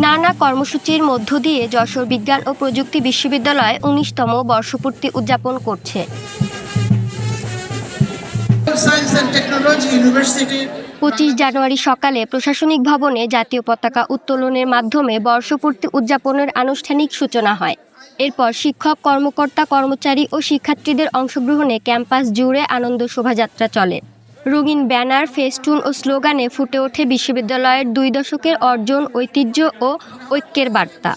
নানা কর্মসূচির মধ্য দিয়ে যশোর বিজ্ঞান ও প্রযুক্তি বিশ্ববিদ্যালয় ১৯তম বর্ষপূর্তি উদযাপন করছে। ২৫ জানুয়ারি সকালে প্রশাসনিক ভবনে জাতীয় পতাকা উত্তোলনের মাধ্যমে বর্ষপূর্তি উদযাপনের আনুষ্ঠানিক সূচনা হয়। এরপর শিক্ষক, কর্মকর্তা, কর্মচারী ও শিক্ষার্থীদের অংশগ্রহণে ক্যাম্পাস জুড়ে আনন্দ শোভাযাত্রা চলে। রঙিন ব্যানার, ফেস্টুন ও স্লোগানে ফুটে ওঠে বিশ্ববিদ্যালয়ের ২ দশকের অর্জন, ঐতিহ্য ও ঐক্যের বার্তা।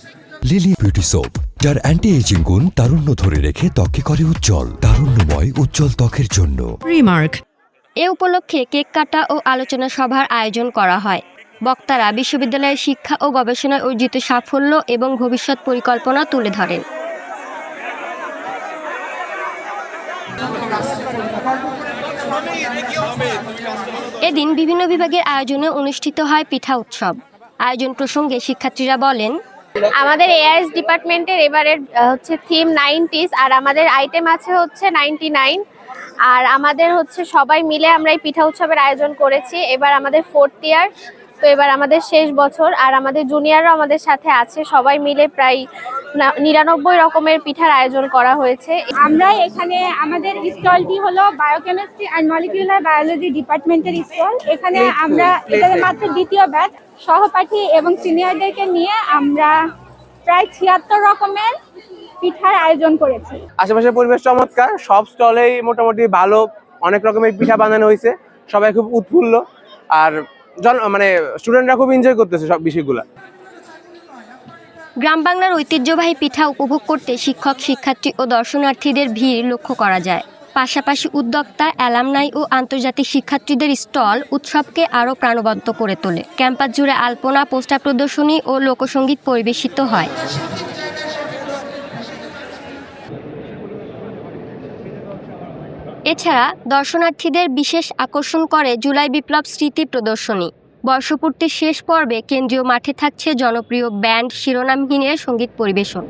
লিলি বিউটি সোপ, যার অ্যান্টি এজিং গুণ তারুণ্য ধরে রেখে ত্বকে করে উজ্জ্বল, তারুণ্যময় উজ্জ্বল ত্বকের জন্য। রিমার্ক। এ উপলক্ষে কেক কাটা ও আলোচনা সভার আয়োজন করা হয়। বক্তারা বিশ্ববিদ্যালয়ের শিক্ষা ও গবেষণায় অর্জিত সাফল্য এবং ভবিষ্যৎ পরিকল্পনা তুলে ধরেন। এদিন বিভিন্ন বিভাগের আয়োজনে অনুষ্ঠিত হয় পিঠা উৎসব। আয়োজন প্রসঙ্গে শিক্ষার্থীরা বলেন, আমাদের এআইএস ডিপার্টমেন্টের এবারের হচ্ছে থিম 90s, আর আমাদের আইটেম আছে হচ্ছে 99। আর আমাদের হচ্ছে সবাই মিলে আমরা এই পিঠা উৎসবের আয়োজন করেছি। এবার আমাদের 4th ইয়ার, তো এবার আমাদের শেষ বছর, আর আমাদের জুনিয়ররাও আমাদের সাথে আছে। সবাই মিলে প্রায় 99 রকমের পিঠার আয়োজন করা হয়েছে। আমরা এখানে আমাদের স্টলটি হলো বায়োকেমিস্ট্রি অ্যান্ড মলিকিউলার বায়োলজি ডিপার্টমেন্টের স্টল। এখানে আমরা এটা মাত্র দ্বিতীয় ব্যাচ, সহপাঠী এবং সিনিয়রদেরকে নিয়ে আমরা প্রায় 76 রকমের পিঠার আয়োজন করেছি। আশেপাশের পরিবেশ চমৎকার, সব স্টলেই মোটামুটি ভালো, অনেক রকমের পিঠা বানানো হয়েছে। সবাই খুব উৎফুল্ল, আর স্টুডেন্টরা খুব এনজয় করতেছে সব বিষয়গুলো। গ্রাম বাংলার ঐতিহ্যবাহী পিঠা উপভোগ করতে শিক্ষক, শিক্ষার্থী ও দর্শনার্থীদের ভিড় লক্ষ্য করা যায়। পাশাপাশি উদ্যোক্তা, অ্যালামনাই ও আন্তর্জাতিক শিক্ষার্থীদের স্টল উৎসবকে আরও প্রাণবন্ত করে তোলে। ক্যাম্পাস জুড়ে আলপনা, পোস্টার প্রদর্শনী ও লোকসঙ্গীত পরিবেশিত হয়। এছাড়া দর্শনার্থীদের বিশেষ আকর্ষণ করে জুলাই বিপ্লব স্মৃতি প্রদর্শনী। বর্ষপূর্তির শেষ পর্বে কেন্দ্রীয় মাঠে থাকছে জনপ্রিয় ব্যান্ড শিরোনামহীনের সঙ্গীত পরিবেশন।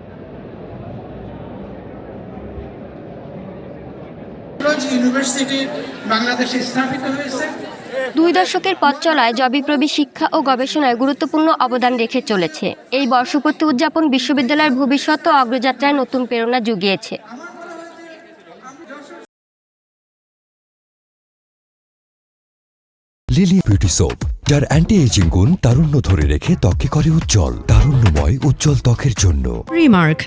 দুই দশকের পথ চলায় যবিপ্রবি শিক্ষা ও গবেষণায় গুরুত্বপূর্ণ অবদান রেখে চলেছে। এই বর্ষপূর্তি উদযাপন বিশ্ববিদ্যালয়ের ভবিষ্যৎ ও অগ্রযাত্রায় নতুন প্রেরণা জুগিয়েছে। লিলি বিউটি সোপ, যার অ্যান্টি এজিং গুণ তারুণ্য ধরে রেখে ত্বকে করে উজ্জ্বল, তারুণ্যময় উজ্জ্বল ত্বকের জন্য। রিমার্ক।